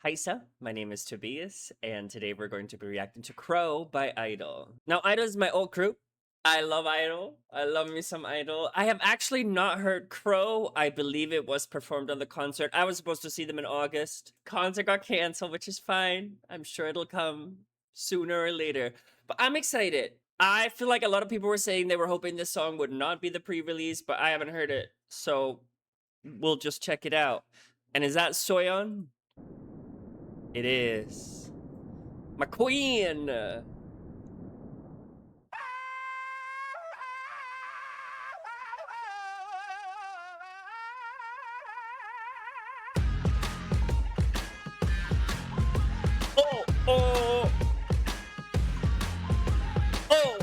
Haisa, my name is Tobias, and today we're going to be reacting to Crow by i-dle. Now, i-dle is my old crew. I love i-dle. I love me some i-dle. I have actually not heard Crow. I believe it was performed on the concert. I was supposed to see them in August. Concert got canceled, which is fine. I'm sure it'll come sooner or later. But I'm excited. I feel like a lot of people were saying they were hoping this song would not be the pre-release, but I haven't heard it. So we'll just check it out. And is that Soyeon? It is. My queen! Oh! Oh! Oh!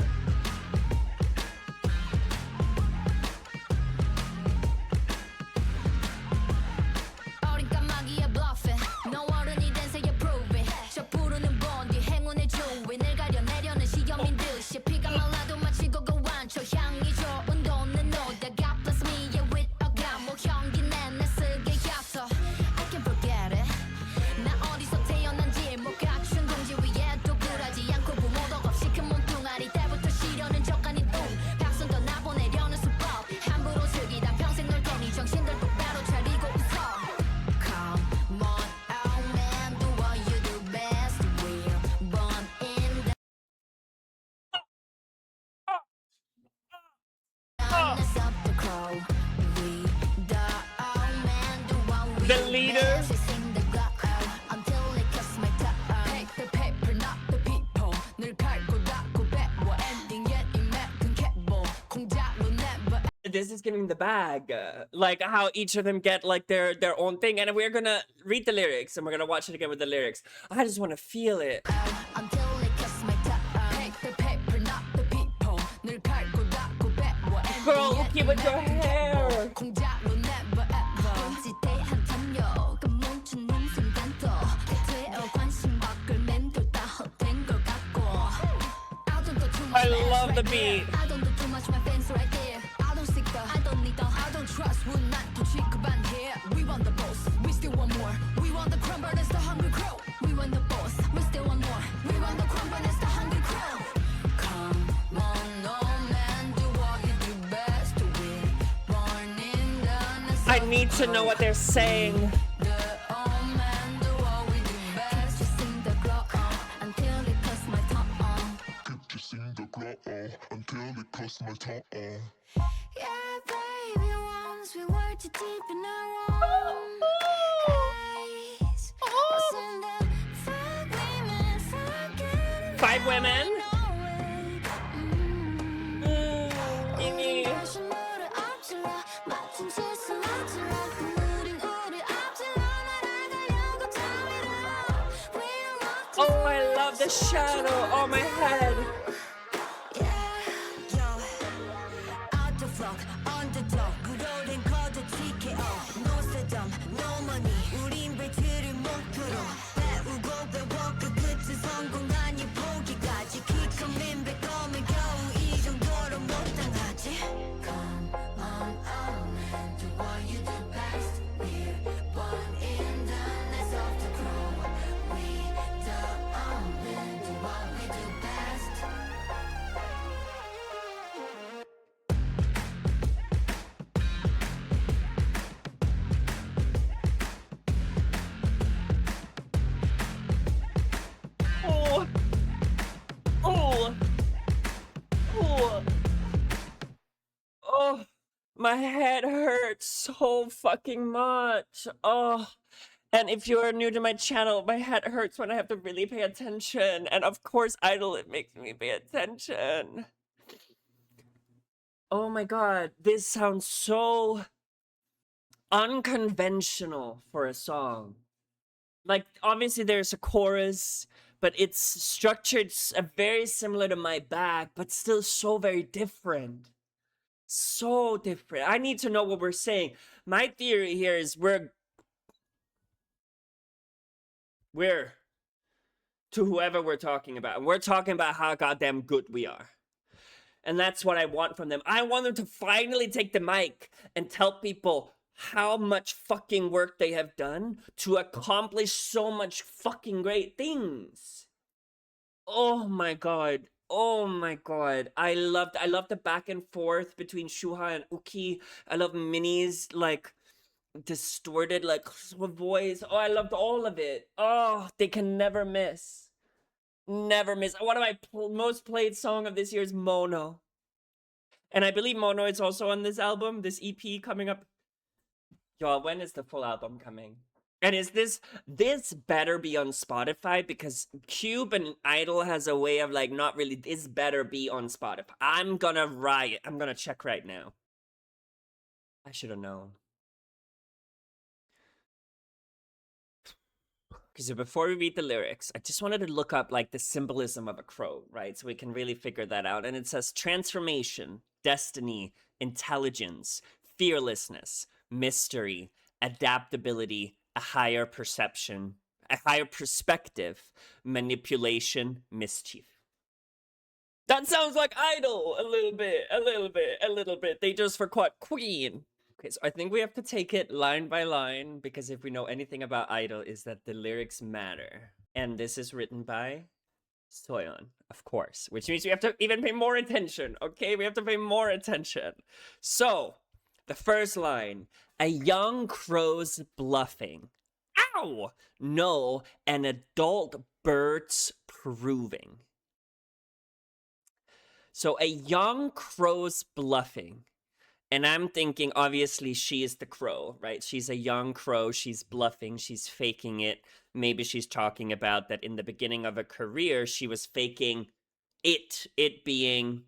The leader. This is giving the bag, like how each of them get like their own thing, and we're gonna read the lyrics and we're gonna watch it again with the lyrics. I just want to feel it. Girl, look at with your hair. I love the beat. We want the boss, we still want more. We want the crumb, but it's the hungry crow. We want the boss, we still want more. We want the crumb, but it's the hungry crow. Come on, no man, do what you do best. We're born in the nest. I need to know what they're saying. Until it cuts my tongue. Yeah, baby, once we were too deep in our own haze. Wasn't that Five women. Oh, I love the shadow on my head. Oh, my head hurts so fucking much. Oh, and if you're new to my channel, my head hurts when I have to really pay attention. And of course, i-dle, it makes me pay attention. Oh my god, this sounds so unconventional for a song. Like, obviously there's a chorus, but it's structured very similar to My Bag, but still so very different. So different. I need to know what we're saying. My theory here is we're to whoever we're talking about. And we're talking about how goddamn good we are. And that's what I want from them. I want them to finally take the mic and tell people how much fucking work they have done to accomplish so much fucking great things. Oh my god. Oh my god. I loved the back and forth between Shuha and Uki. I love Minnie's like distorted like voice. Oh, I loved all of it. Oh, they can never miss. Never miss. One of my most played song of this year is Mono. And I believe Mono is also on this album, this EP coming up. Y'all, when is the full album coming? And is this better be on Spotify? Because Cube and i-dle has a way of like not really, this better be on Spotify. I'm gonna riot. I'm gonna check right now. I should have known. Okay, so before we read the lyrics, I just wanted to look up like the symbolism of a crow, right? So we can really figure that out. And it says transformation, destiny, intelligence, fearlessness, mystery, adaptability, a higher perception, a higher perspective, manipulation, mischief. That sounds like i-dle a little bit. They just forgot Queen. Okay, so I think we have to take it line by line, because if we know anything about i-dle is that the lyrics matter. And this is written by Soyeon, of course, which means we have to even pay more attention, okay? We have to pay more attention. So, the first line, a young crow's bluffing. Ow! No, an adult bird's proving. So a young crow's bluffing. And I'm thinking, obviously, she is the crow, right? She's a young crow. She's bluffing. She's faking it. Maybe she's talking about that in the beginning of her career, she was faking it being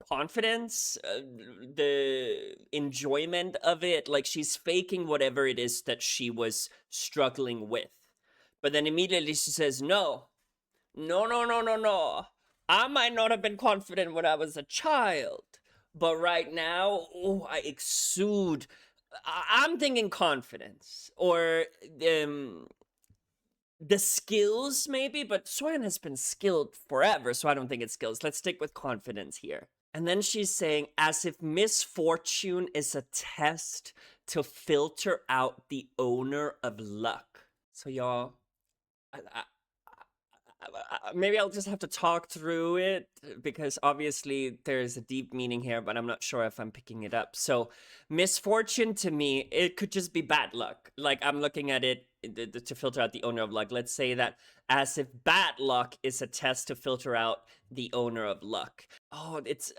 confidence, the enjoyment of it. Like she's faking whatever it is that she was struggling with. But then immediately she says, no. I might not have been confident when I was a child, but right now, oh, I exude. I'm thinking confidence or the skills maybe, but Soyeon has been skilled forever, so I don't think it's skills. Let's stick with confidence here. And then she's saying, as if misfortune is a test to filter out the owner of luck. So y'all, maybe I'll just have to talk through it, because obviously there's a deep meaning here, but I'm not sure if I'm picking it up. So misfortune to me, it could just be bad luck. Like I'm looking at it to filter out the owner of luck. Let's say that as if bad luck is a test to filter out the owner of luck. Oh, it's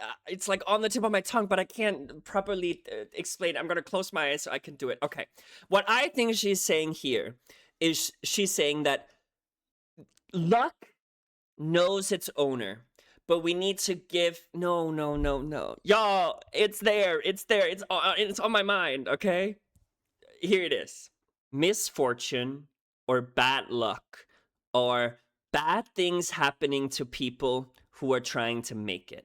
like on the tip of my tongue, but I can't properly explain. I'm gonna close my eyes so I can do it. Okay, what I think she's saying here is she's saying that luck knows its owner, but we need to give no y'all, it's there, it's on my mind. Okay, here it is. Misfortune or bad luck or bad things happening to people who are trying to make it,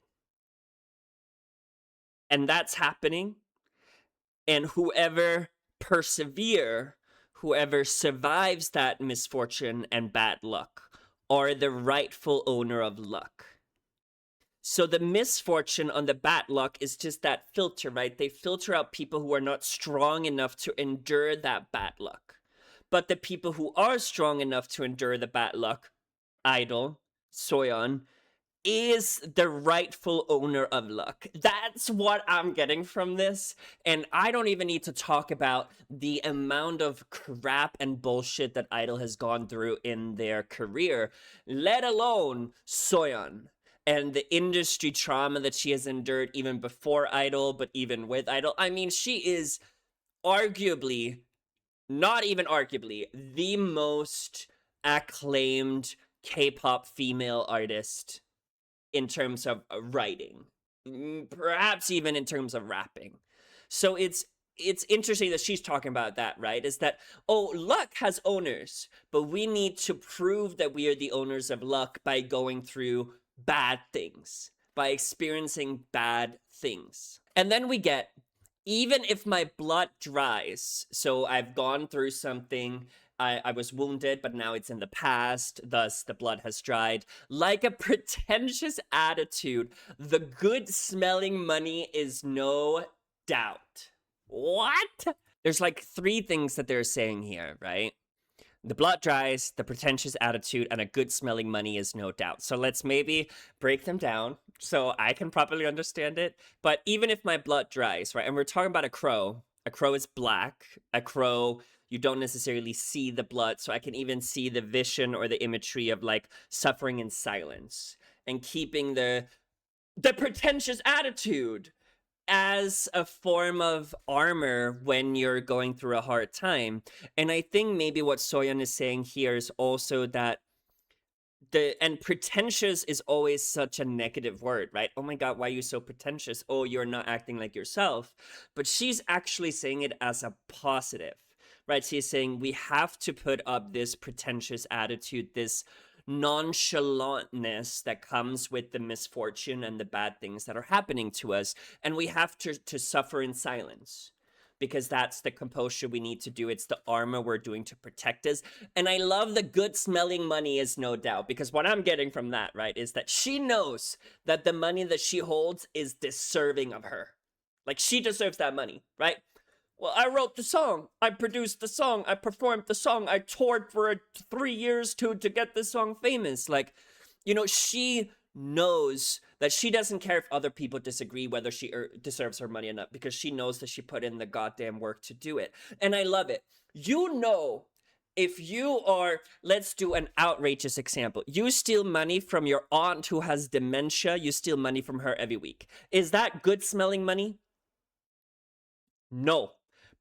and that's happening, and whoever survives that misfortune and bad luck are the rightful owner of luck. So the misfortune on the bad luck is just that filter, right? They filter out people who are not strong enough to endure that bad luck. But the people who are strong enough to endure the bad luck, i-dle, Soyeon, is the rightful owner of luck. That's what I'm getting from this. And I don't even need to talk about the amount of crap and bullshit that i-dle has gone through in their career, let alone Soyeon and the industry trauma that she has endured even before i-dle, but even with i-dle. I mean, she is arguably, not even arguably, the most acclaimed K-pop female artist in terms of writing, perhaps even in terms of rapping. So it's interesting that she's talking about that, right? Is that, oh, luck has owners, but we need to prove that we are the owners of luck by going through bad things, by experiencing bad things. And then we get, even if my blood dries, so I've gone through something, I was wounded, but now it's in the past, thus the blood has dried. Like a pretentious attitude, the good smelling money is no doubt. What? There's like 3 things that they're saying here, right? The blood dries, the pretentious attitude, and a good smelling money is no doubt. So let's maybe break them down so I can properly understand it. But even if my blood dries, right, and we're talking about a crow is black. A crow, you don't necessarily see the blood, so I can even see the vision or the imagery of like suffering in silence and keeping the pretentious attitude as a form of armor when you're going through a hard time. And I think maybe what Soyeon is saying here is also that and pretentious is always such a negative word, right? Oh my god, why are you so pretentious? Oh, you're not acting like yourself. But she's actually saying it as a positive, right? She's saying we have to put up this pretentious attitude, this nonchalantness that comes with the misfortune and the bad things that are happening to us, and we have to suffer in silence, because that's the composure we need to do. It's the armor we're doing to protect us. And I love the good smelling money is no doubt, because what I'm getting from that, right, is that she knows that the money that she holds is deserving of her. Like, she deserves that money, right? Well, I wrote the song, I produced the song, I performed the song, I toured for 3 years to get this song famous. Like, you know, she knows that she doesn't care if other people disagree whether she deserves her money or not, because she knows that she put in the goddamn work to do it. And I love it. You know, if you are, let's do an outrageous example. You steal money from your aunt who has dementia, you steal money from her every week. Is that good smelling money? No.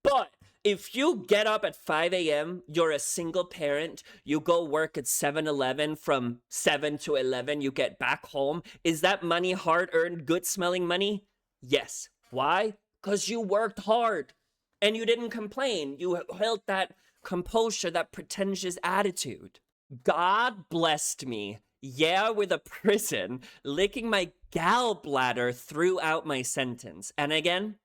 But if you get up at 5 a.m., you're a single parent, you go work at 7-Eleven from 7 to 11, you get back home, is that money hard-earned, good-smelling money? Yes. Why? Because you worked hard and you didn't complain. You held that composure, that pretentious attitude. God blessed me, yeah, with a prison, licking my gallbladder throughout my sentence. And again,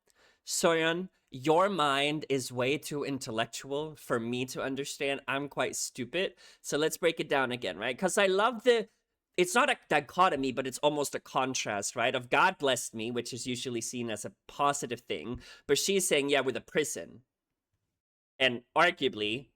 Soyeon, your mind is way too intellectual for me to understand. I'm quite stupid. So let's break it down again, right? Because I love it's not a dichotomy, but it's almost a contrast, right? Of God blessed me, which is usually seen as a positive thing. But she's saying, yeah, with a prison. And arguably,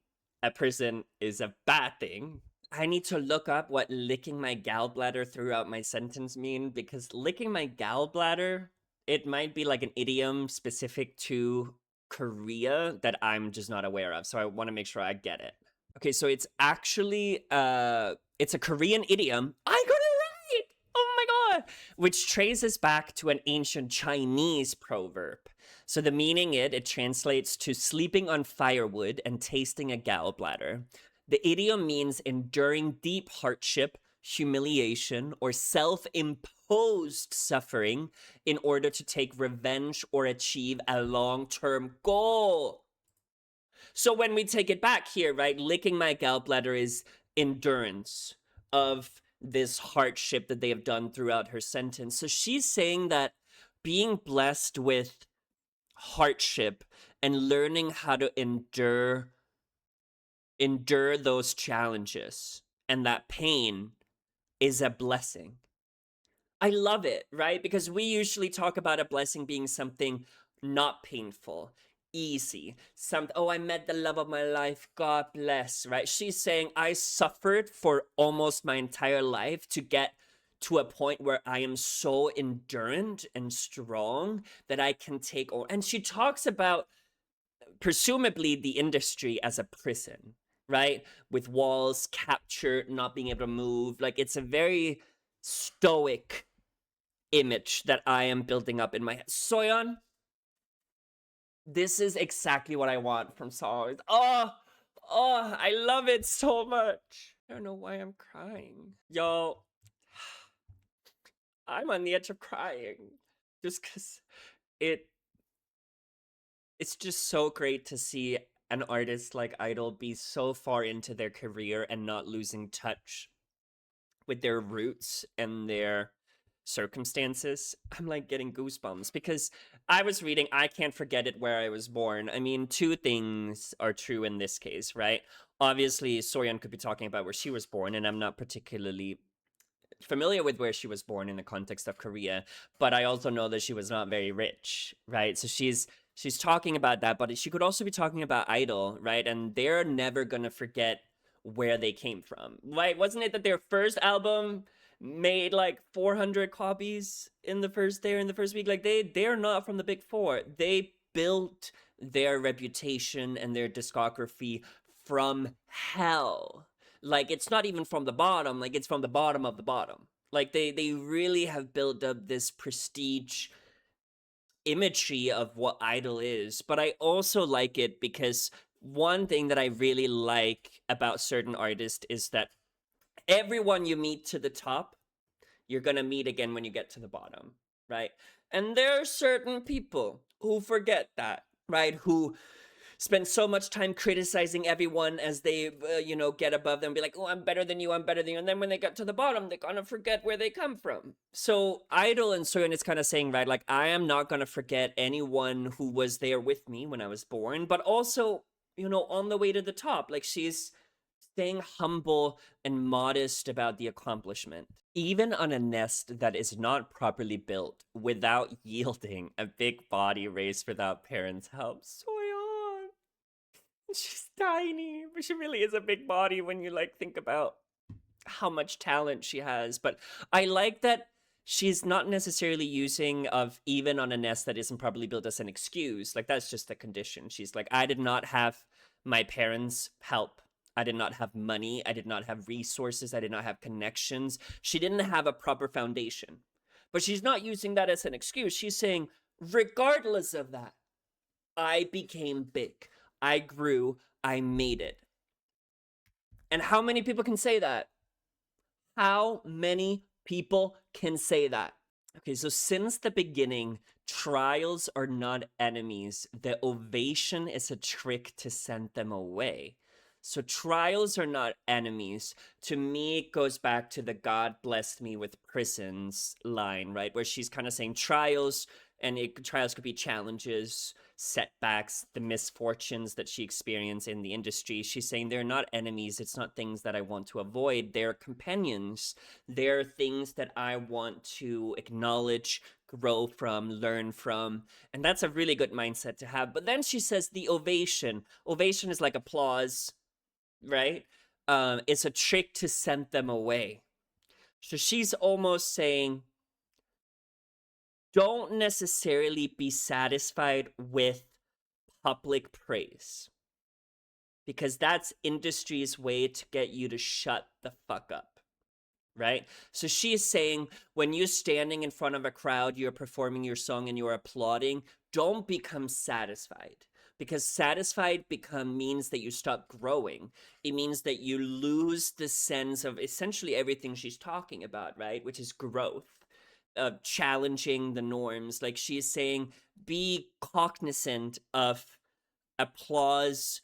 a prison is a bad thing. I need to look up what licking my gallbladder throughout my sentence mean, because licking my gallbladder, it might be like an idiom specific to Korea that I'm just not aware of. So I want to make sure I get it. Okay, so it's actually it's a Korean idiom. I got it right! Oh my god! Which traces back to an ancient Chinese proverb. So the meaning it translates to sleeping on firewood and tasting a gallbladder. The idiom means enduring deep hardship, humiliation, or self-imposed suffering in order to take revenge or achieve a long-term goal. So when we take it back here, right, licking my gallbladder is endurance of this hardship that they have done throughout her sentence. So she's saying that being blessed with hardship and learning how to endure those challenges and that pain is a blessing. I love it, right? Because we usually talk about a blessing being something not painful, easy. Oh, I met the love of my life, God bless, right? She's saying I suffered for almost my entire life to get to a point where I am so endurant and strong that I can take over. And she talks about presumably the industry as a prison, right? With walls, captured, not being able to move. Like, it's a very stoic image that I am building up in my head. Soyeon, this is exactly what I want from songs. Oh, I love it so much. I don't know why I'm crying. Yo, I'm on the edge of crying. Just because it's just so great to see an artist like i-dle be so far into their career and not losing touch with their roots and their circumstances. I'm like getting goosebumps because I was reading I Can't Forget It Where I Was Born. I mean, 2 things are true in this case, right? Obviously, Soyeon could be talking about where she was born, and I'm not particularly familiar with where she was born in the context of Korea, but I also know that she was not very rich, right? So she's talking about that, but she could also be talking about i-dle, right? And they're never gonna forget where they came from, right? Wasn't it that their first album made like 400 copies in the first day or in the first week? Like they're not from the big four. They built their reputation and their discography from hell. Like it's not even from the bottom, like it's from the bottom of the bottom. Like they really have built up this prestige imagery of what i-dle is. But I also like it because one thing that I really like about certain artists is that everyone you meet to the top, you're gonna meet again when you get to the bottom, right? And there are certain people who forget that, right? Who spend so much time criticizing everyone as they, get above them and be like, oh, I'm better than you, I'm better than you. And then when they get to the bottom, they're gonna forget where they come from. So i-dle and Soyeon is kind of saying, right, like, I am not gonna forget anyone who was there with me when I was born, but also, on the way to the top. Like, she's staying humble and modest about the accomplishment. Even on a nest that is not properly built, without yielding a big body raised without parents' help. Soyeon! She's tiny, but she really is a big body when you think about how much talent she has. But I like that she's not necessarily using of even on a nest that isn't properly built as an excuse. Like that's just a condition. She's like, I did not have my parents' help. I did not have money. I did not have resources. I did not have connections. She didn't have a proper foundation. But she's not using that as an excuse. She's saying, regardless of that, I became big. I grew. I made it. And how many people can say that? How many people can say that? Okay, so since the beginning, trials are not enemies. The ovation is a trick to send them away. So trials are not enemies. To me, it goes back to the God blessed me with prisons line, right? Where she's kind of saying trials, and trials could be challenges, setbacks, the misfortunes that she experienced in the industry. She's saying they're not enemies. It's not things that I want to avoid. They're companions. They're things that I want to acknowledge, grow from, learn from. And that's a really good mindset to have. But then she says the ovation. Ovation is like applause, right? It's a trick to send them away. So she's almost saying, don't necessarily be satisfied with public praise, because that's industry's way to get you to shut the fuck up, right? So she's saying, when you're standing in front of a crowd, you're performing your song and you're applauding, don't become satisfied. Because satisfied means that you stop growing. It means that you lose the sense of essentially everything she's talking about, right? Which is growth. Challenging the norms. Like she's saying, be cognizant of applause.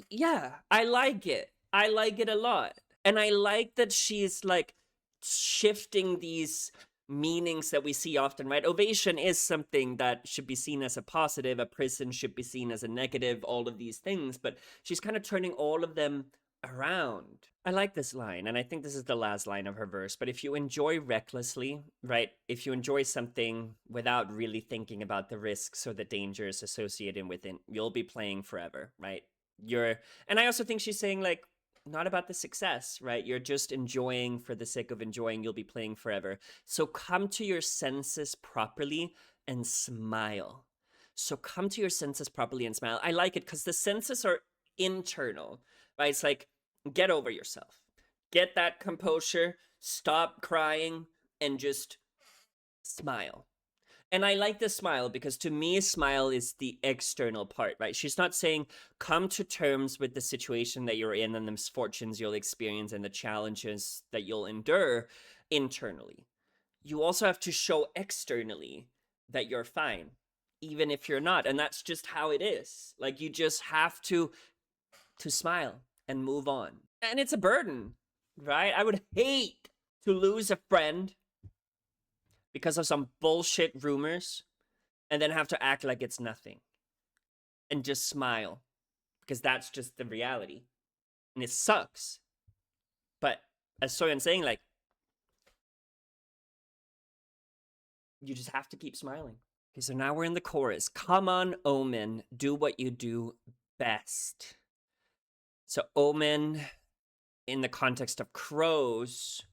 Yeah, I like it. I like it a lot. And I like that she's like shifting these meanings that we see often, right? Ovation is something that should be seen as a positive, a prison should be seen as a negative, all of these things, but she's kind of turning all of them around. I like this line, and I think this is the last line of her verse, but if you enjoy recklessly, right? If you enjoy something without really thinking about the risks or the dangers associated with it, you'll be playing forever, right? And I also think she's saying, like, not about the success, right? You're just enjoying for the sake of enjoying, you'll be playing forever. So come to your senses properly and smile. So come to your senses properly and smile. I like it because the senses are internal, right? It's like, get over yourself. Get that composure, stop crying, and just smile. And I like the smile because to me, smile is the external part, right? She's not saying come to terms with the situation that you're in and the misfortunes you'll experience and the challenges that you'll endure internally. You also have to show externally that you're fine, even if you're not. And that's just how it is. Like you just have to smile and move on. And it's a burden, right? I would hate to lose a friend because of some bullshit rumors and then have to act like it's nothing and just smile because that's just the reality. And it sucks. But as Soyeon's saying, like, You just have to keep smiling. Okay, so now we're in the chorus. Come on, Omen, do what you do best. So Omen, in the context of crows,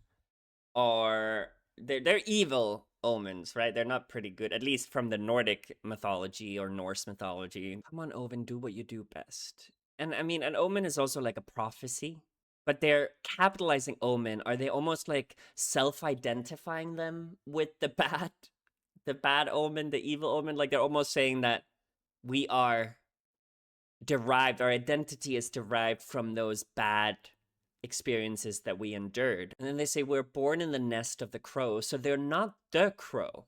are they're evil omens, right? They're not pretty good, at least from the Nordic mythology or Norse mythology. Come on, Omen, do what you do best. And I mean, an omen is also like a prophecy, but they're capitalizing omen. Are they almost like self-identifying them with the bad omen, the evil omen? Like they're almost saying that we are derived, our identity is derived from those bad experiences that we endured. And then they say we're born in the nest of the crow. So they're not the crow,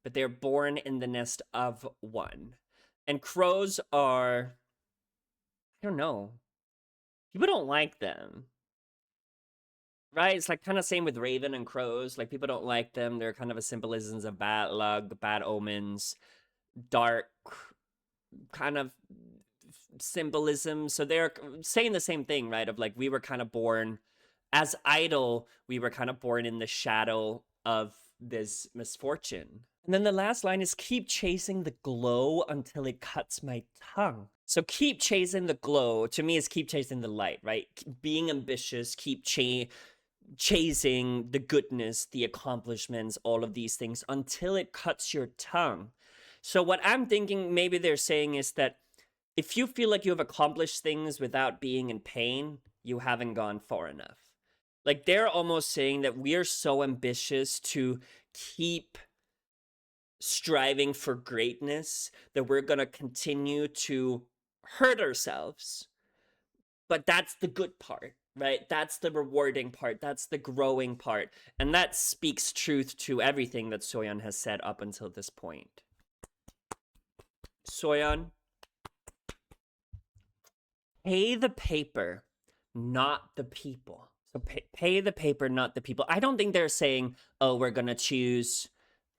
but they're born in the nest of one. And crows are, I don't know, people don't like them. Right? It's like kind of same with raven and crows. Like people don't like them. They're kind of a symbolisms of bad luck, bad omens, dark kind of symbolism. So they're saying the same thing, right? Of like we were kind of born as i-dle, we were kind of born in the shadow of this misfortune. And then the last line is keep chasing the glow until it cuts my tongue. So keep chasing the glow to me is keep chasing the light, right? Being ambitious, keep chasing the goodness, the accomplishments, all of these things until it cuts your tongue. So what I'm thinking maybe they're saying is that if you feel like you have accomplished things without being in pain, you haven't gone far enough. Like they're almost saying that we're so ambitious to keep striving for greatness that we're going to continue to hurt ourselves. But that's the good part, right? That's the rewarding part. That's the growing part. And that speaks truth to everything that Soyeon has said up until this point. Soyeon, pay the paper, not the people. So pay the paper, not the people. I don't think they're saying, oh, we're going to choose,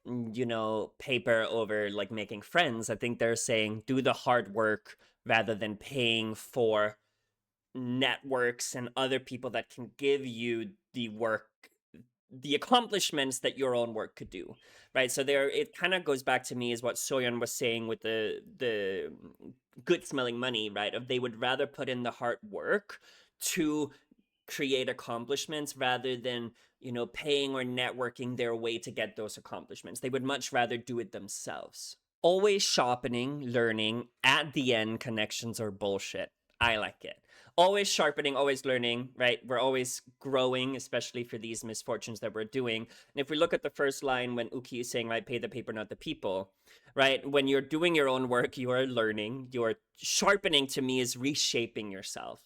you know, paper over like making friends. I think they're saying do the hard work rather than paying for networks and other people that can give you the work, the accomplishments that your own work could do, right? So there, it kind of goes back to me is what Soyeon was saying with the good smelling money, right? Of they would rather put in the hard work to create accomplishments rather than, you know, paying or networking their way to get those accomplishments. They would much rather do it themselves. Always sharpening, learning, at the end, connections are bullshit. I like it. Always sharpening, always learning, right? We're always growing, especially for these misfortunes that we're doing. And if we look at the first line when Uki is saying, right, pay the paper, not the people, right? When you're doing your own work, you are learning. You're sharpening to me is reshaping yourself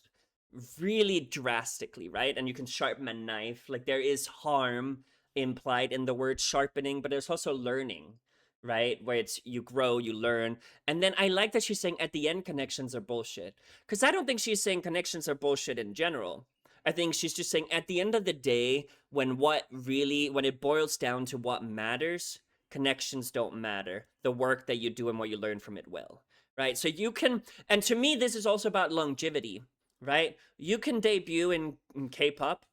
really drastically, right? And you can sharpen a knife. Like there is harm implied in the word sharpening, but there's also learning, right? Where it's you grow, you learn. And then I like that she's saying at the end connections are bullshit. Because I don't think she's saying connections are bullshit in general. I think she's just saying at the end of the day, when it boils down to what matters, connections don't matter. The work that you do and what you learn from it will, right? So you can, and to me, this is also about longevity, right? You can debut in K-pop,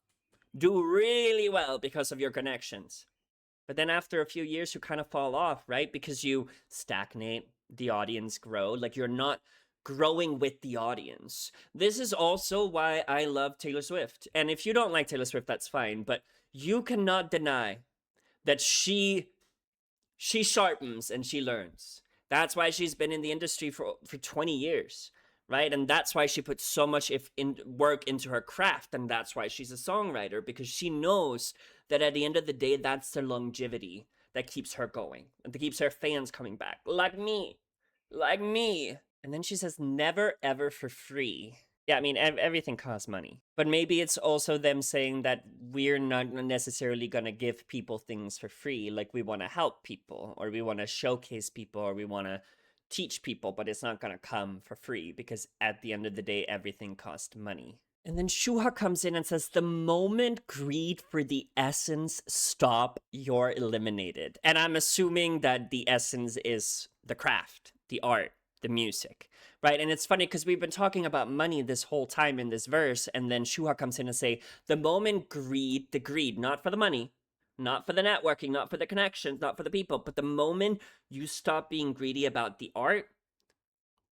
do really well because of your connections. But then after a few years, you kind of fall off, right? Because you stagnate, the audience grow. Like you're not growing with the audience. This is also why I love Taylor Swift. And if you don't like Taylor Swift, that's fine. But you cannot deny that she sharpens and she learns. That's why she's been in the industry for 20 years, right? And that's why she puts so much work into her craft. And that's why she's a songwriter, because she knows that at the end of the day, that's the longevity that keeps her going and that keeps her fans coming back. Like me. And then she says, never ever for free. Yeah, I mean, everything costs money. But maybe it's also them saying that we're not necessarily going to give people things for free. Like we want to help people, or we want to showcase people, or we want to teach people, but it's not going to come for free because at the end of the day, everything costs money. And then Shuha comes in and says, the moment greed for the essence stop, you're eliminated. And I'm assuming that the essence is the craft, the art, the music, right? And it's funny because we've been talking about money this whole time in this verse, and then Shuha comes in and say, the moment the greed, not for the money, not for the networking, not for the connections, not for the people, but the moment you stop being greedy about the art,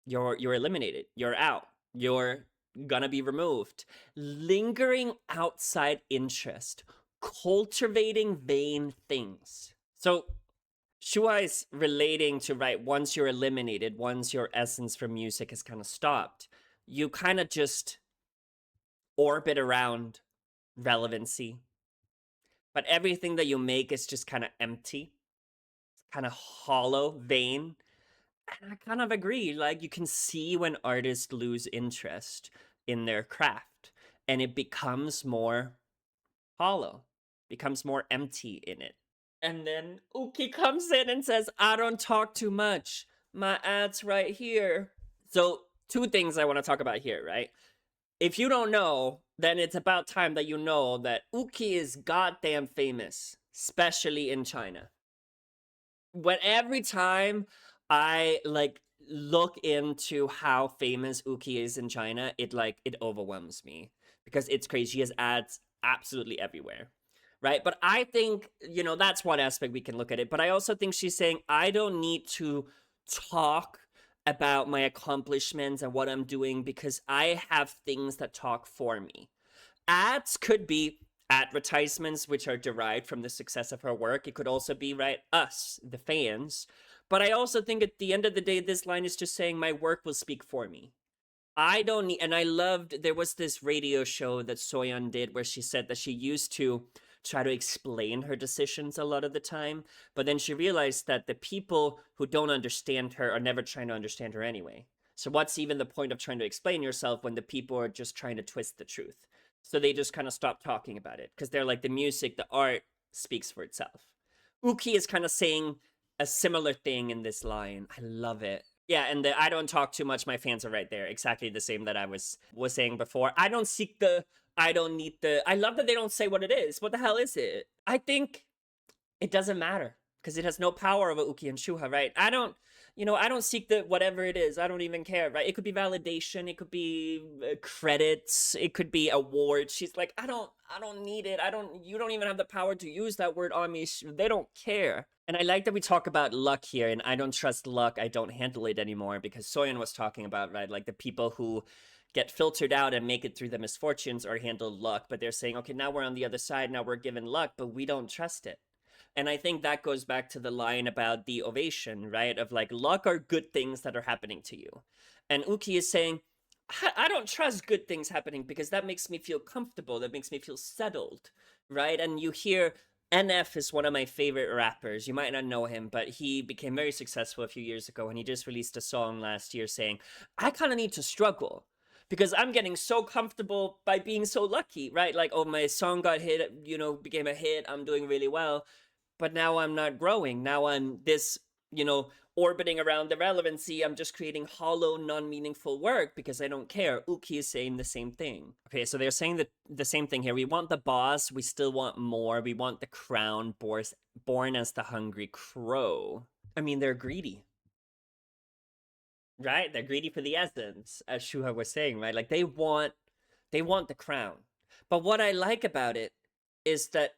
you're eliminated. You're out. You're gonna be removed. Lingering outside interest, cultivating vain things. So Shua is relating to, right, once you're eliminated, once your essence for music has kind of stopped, you kind of just orbit around relevancy. But everything that you make is just kind of empty, kind of hollow, vain. And I kind of agree. Like, you can see when artists lose interest in their craft and it becomes more hollow, becomes more empty in it. And then Uki comes in and says, I don't talk too much. My ad's right here. So, two things I want to talk about here, right? If you don't know, then it's about time that you know that Uki is goddamn famous, especially in China. When every time I look into how famous Uki is in China, it overwhelms me because it's crazy. She has ads absolutely everywhere. Right? But I think, that's one aspect we can look at it. But I also think she's saying, I don't need to talk about my accomplishments and what I'm doing because I have things that talk for me. Ads could be advertisements which are derived from the success of her work. It could also be, right, us, the fans. But I also think at the end of the day, this line is just saying my work will speak for me. I don't need, and I loved, there was this radio show that Soyeon did where she said that she used to try to explain her decisions a lot of the time, but then she realized that the people who don't understand her are never trying to understand her anyway. So what's even the point of trying to explain yourself when the people are just trying to twist the truth? So they just kind of stop talking about it because they're like, the music, the art speaks for itself. Uki is kind of saying a similar thing in this line. I love it. Yeah, and I don't talk too much. My fans are right there. Exactly the same that I was saying before. I don't seek the, I don't need the, I love that they don't say what it is. What the hell is it? I think it doesn't matter because it has no power over Uki and Shuha, right? I don't seek the whatever it is. I don't even care, right? It could be validation. It could be credits. It could be awards. She's like, I don't need it. You don't even have the power to use that word on me. They don't care. And I like that we talk about luck here, and I don't trust luck. I don't handle it anymore because Soyeon was talking about, right, like the people who get filtered out and make it through the misfortunes or handle luck, but they're saying, okay, now we're on the other side. Now we're given luck, but we don't trust it. And I think that goes back to the line about the ovation, right? Of like, luck are good things that are happening to you. And Uki is saying, I don't trust good things happening because that makes me feel comfortable. That makes me feel settled, right? And you hear NF is one of my favorite rappers. You might not know him, but he became very successful a few years ago. And he just released a song last year saying, I kind of need to struggle because I'm getting so comfortable by being so lucky, right? Like, oh, my song got hit, became a hit. I'm doing really well. But now I'm not growing. Now I'm this, orbiting around the relevancy. I'm just creating hollow, non-meaningful work because I don't care. Uki is saying the same thing. Okay, so they're saying the same thing here. We want the boss. We still want more. We want the crown, born as the hungry crow. I mean, they're greedy. Right? They're greedy for the essence, as Shuha was saying, right? Like, they want the crown. But what I like about it is that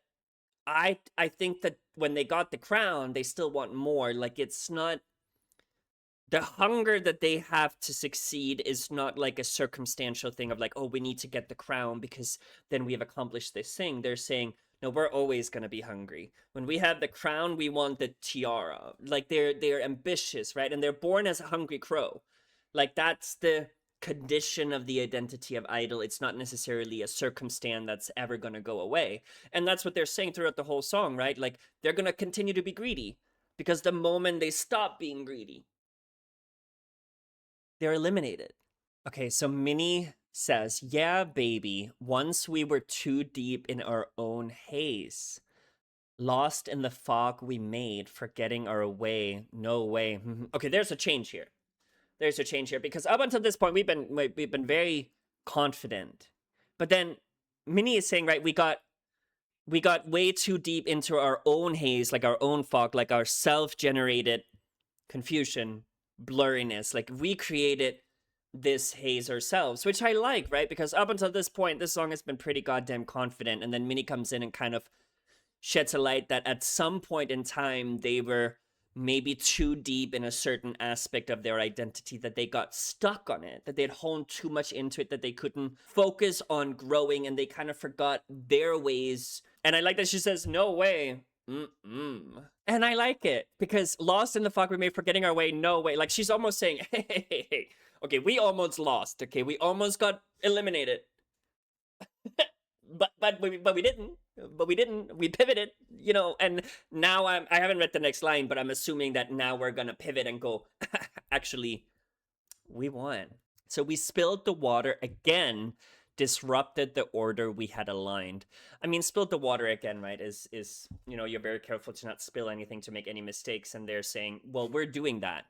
I think that when they got the crown, they still want more. Like, it's not, the hunger that they have to succeed is not like a circumstantial thing of like, oh, we need to get the crown because then we have accomplished this thing. They're saying, no, we're always going to be hungry. When we have the crown, we want the tiara. Like, they're ambitious, right? And they're born as a hungry crow. Like, that's the condition of the identity of i-dle. It's not necessarily a circumstance that's ever going to go away. And that's what they're saying throughout the whole song, right? Like, they're going to continue to be greedy because the moment they stop being greedy, they're eliminated. Okay, so Minnie says, yeah, baby, once we were too deep in our own haze, lost in the fog we made, forgetting our way, no way. Okay, there's a change here. There's a change here because up until this point we've been very confident, but then Minnie is saying, right, we got way too deep into our own haze, like our own fog, like our self-generated confusion, blurriness. Like, we created this haze ourselves, which I like, right? Because up until this point, this song has been pretty goddamn confident, and then Minnie comes in and kind of sheds a light that at some point in time they were maybe too deep in a certain aspect of their identity, that they got stuck on it, that they'd honed too much into it, that they couldn't focus on growing, and they kind of forgot their ways. And I like that she says, no way. And I like it, because lost in the fog we made, forgetting our way, no way. Like, she's almost saying, hey, okay, we almost lost, okay, we almost got eliminated. but we didn't. We pivoted, you know. And now I haven't read the next line, but I'm assuming that now we're gonna pivot and go, actually, we won. So we spilled the water again, disrupted the order we had aligned. I mean, spilled the water again, right, is you know, you're very careful to not spill anything, to make any mistakes, and they're saying, well, we're doing that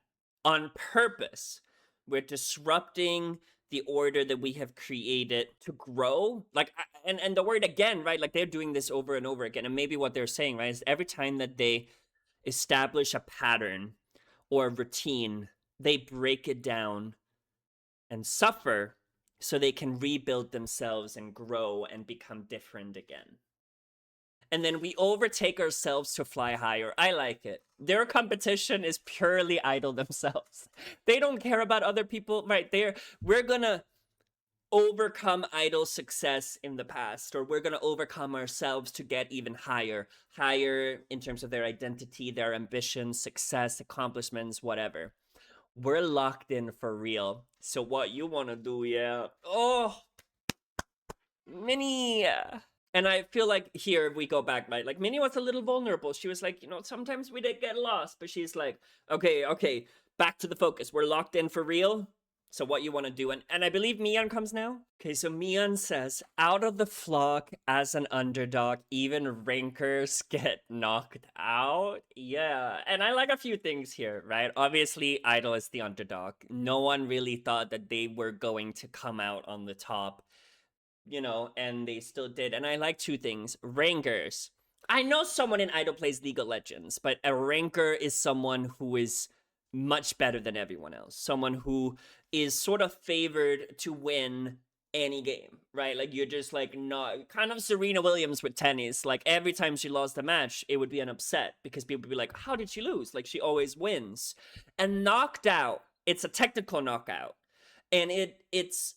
on purpose. We're disrupting the order that we have created to grow. Like, and the word again, right, like they're doing this over and over again. And maybe what they're saying, right, is every time that they establish a pattern or a routine, they break it down and suffer so they can rebuild themselves and grow and become different again. And then we overtake ourselves to fly higher. I like it. Their competition is purely i-dle themselves. They don't care about other people, right? We're gonna overcome i-dle success in the past, or we're gonna overcome ourselves to get even higher in terms of their identity, their ambitions, success, accomplishments, whatever. We're locked in for real. So what you wanna do, yeah? Oh, Minnie. And I feel like here we go back, right? Like, Minnie was a little vulnerable. She was like, you know, sometimes we did get lost, but she's like, okay, back to the focus. We're locked in for real. So what you want to do? And I believe Mian comes now. Okay, so Mian says, out of the flock as an underdog, even rankers get knocked out. Yeah, and I like a few things here, right? Obviously, i-dle is the underdog. No one really thought that they were going to come out on the top, you know, and they still did. And I like two things. Rankers. I know someone in i-dle plays League of Legends, but a ranker is someone who is much better than everyone else. Someone who is sort of favored to win any game, right? Like, you're just like, not kind of Serena Williams with tennis. Like, every time she lost a match, it would be an upset because people would be like, how did she lose? Like, she always wins. And knocked out, it's a technical knockout. And it's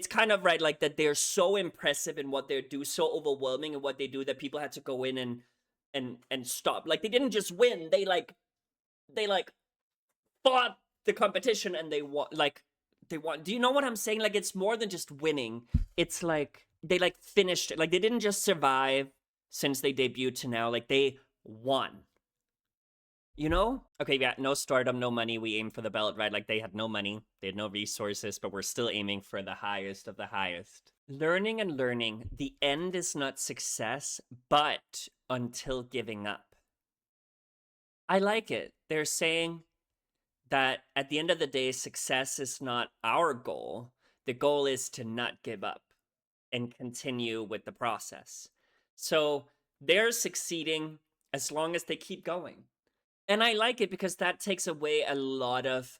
kind of right, like, that they're so impressive in what they do, so overwhelming in what they do, that people had to go in and stop. Like, they didn't just win, they fought the competition and they won. Like, they won. Do you know what I'm saying? Like, it's more than just winning. It's like they like finished it. Like, they didn't just survive since they debuted to now. Like, they won. You know? Okay, yeah, no stardom, no money. We aim for the belt, right? Like, they had no money, they had no resources, but we're still aiming for the highest of the highest. Learning and learning. The end is not success, but until giving up. I like it. They're saying that at the end of the day, success is not our goal. The goal is to not give up and continue with the process. So they're succeeding as long as they keep going. And I like it because that takes away a lot of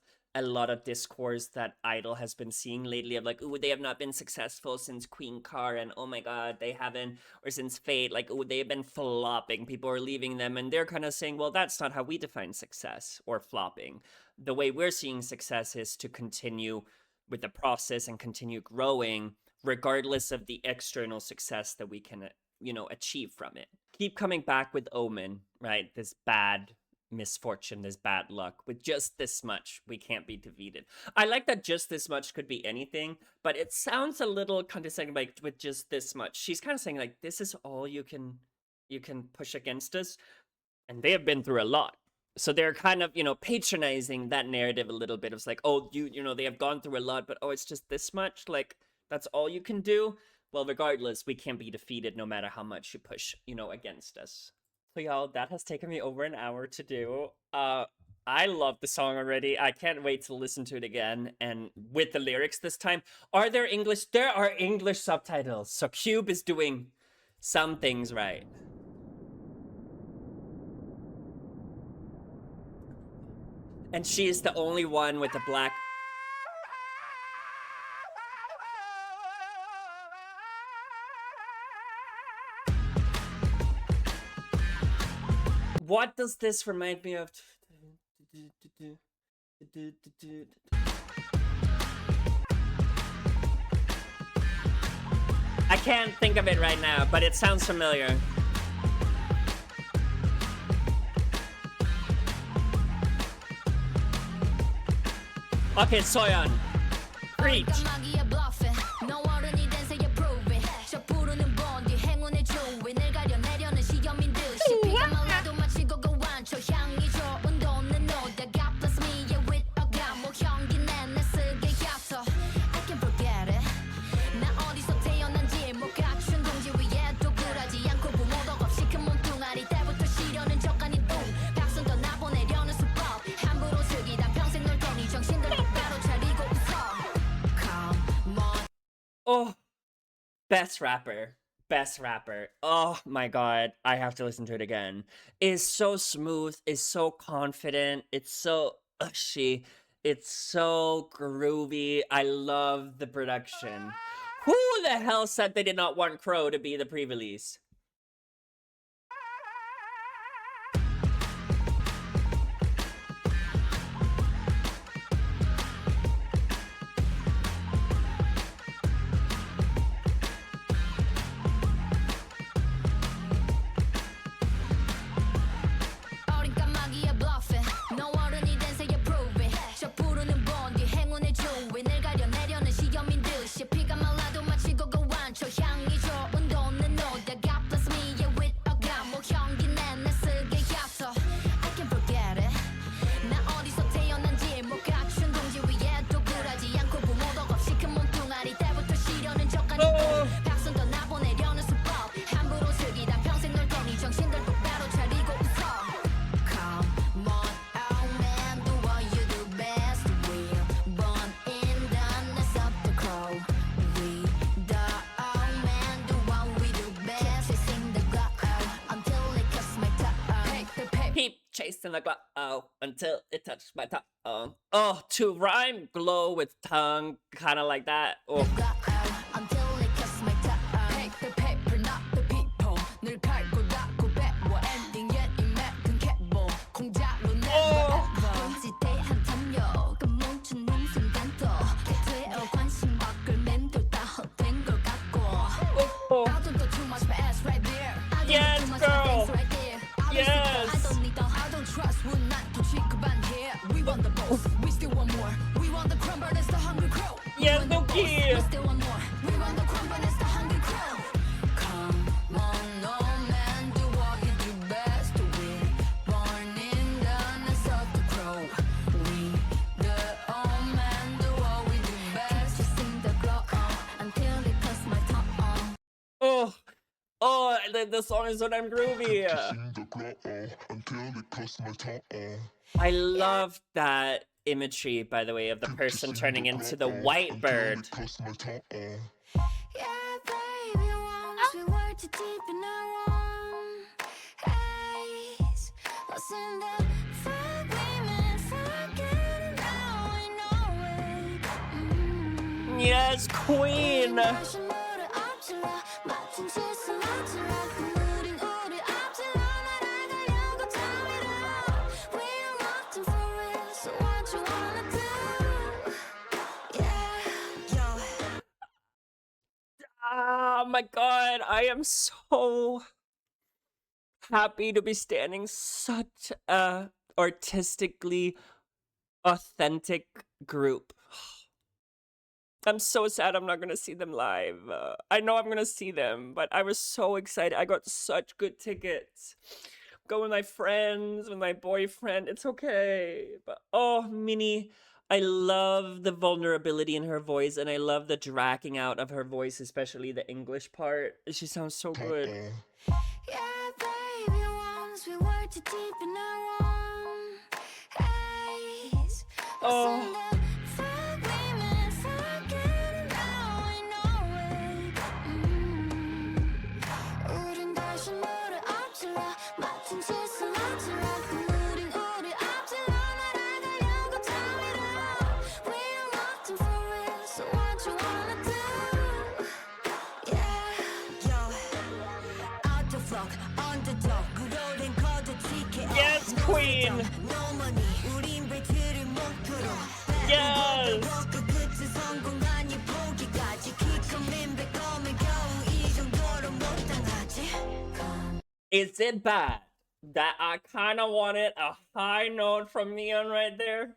discourse that i-dle has been seeing lately, of like, ooh, they have not been successful since Queen Car, and oh my god, they haven't, or since Fate, like, ooh, they have been flopping, people are leaving them, and they're kind of saying, well, that's not how we define success or flopping. The way we're seeing success is to continue with the process and continue growing regardless of the external success that we can, you know, achieve from it. Keep coming back with Omen, right? This bad misfortune, this bad luck. With just this much, we can't be defeated. I like that just this much could be anything, but it sounds a little condescending, like, with just this much. She's kind of saying, like, this is all you can push against us, and they have been through a lot. So they're kind of, you know, patronizing that narrative a little bit. It's like, oh, you know, they have gone through a lot, but oh, it's just this much, like, that's all you can do. Well, regardless, we can't be defeated no matter how much you push, you know, against us. So y'all, that has taken me over an hour to do. I love the song already. I can't wait to listen to it again, and with the lyrics this time. Are there English? There are English subtitles, so Cube is doing some things right. And she is the only one with the black... What does this remind me of? I can't think of it right now, but it sounds familiar. Okay, Soyeon. Preach. Oh, best rapper. Best rapper. Oh my god, I have to listen to it again. It's so smooth, it's so confident, it's so ushy, it's so groovy. I love the production. Who the hell said they did not want Crow to be the pre-release? Chasing the glow until it touched my tongue. Oh, to rhyme glow with tongue, kind of like that. Oh. Yes, girl. Yes. Yes, Nuki. Oh, the song is so damn groovy. I love that imagery, by the way, of the person turning into the white bird. Yeah, baby, once we were too deep in our own haze. Lost in the fog, we meant forgetting, now we know it. Yes, queen. Oh my god, I am so happy to be standing such a artistically authentic group. I'm so sad I'm not gonna see them live. I know I'm gonna see them, but I was so excited. I got such good tickets. Go with my friends, with my boyfriend. It's okay. But oh, Minnie, I love the vulnerability in her voice, and I love the dragging out of her voice, especially the English part. She sounds so good. Yeah, baby, once we were too deep in our own haze. Oh. queen. Yes. Is it bad that I kind of wanted a high note from Neon right there?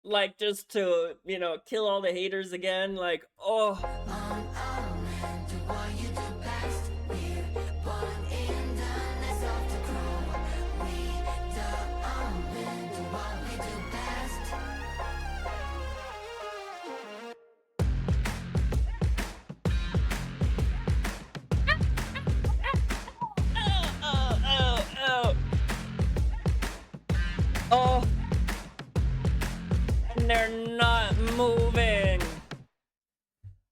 Like, just to, you know, kill all the haters again? Like, oh. Oh, and they're not moving.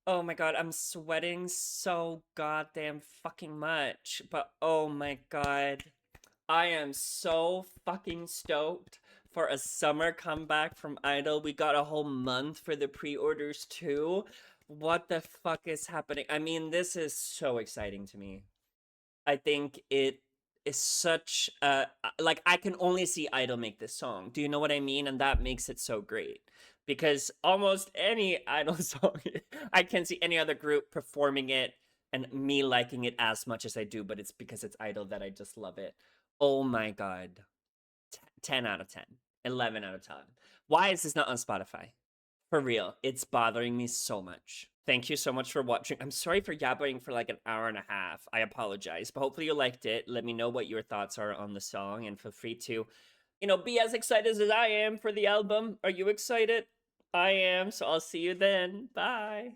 Oh my god, I'm sweating so goddamn fucking much. But oh my god, I am so fucking stoked for a summer comeback from i-dle. We got a whole month for the pre-orders too. What the fuck is happening? I mean, this is so exciting to me. I think it is such like, I can only see i-dle make this song. Do you know what I mean? And that makes it so great. Because almost any i-dle song, I can't see any other group performing it and me liking it as much as I do, but it's because it's i-dle that I just love it. Oh my god. 10 out of 10. 11 out of 10. Why is this not on Spotify? For real, it's bothering me so much. Thank you so much for watching. I'm sorry for yabbering for like an hour and a half. I apologize, but hopefully you liked it. Let me know what your thoughts are on the song, and feel free to, you know, be as excited as I am for the album. Are you excited? I am, so I'll see you then. Bye.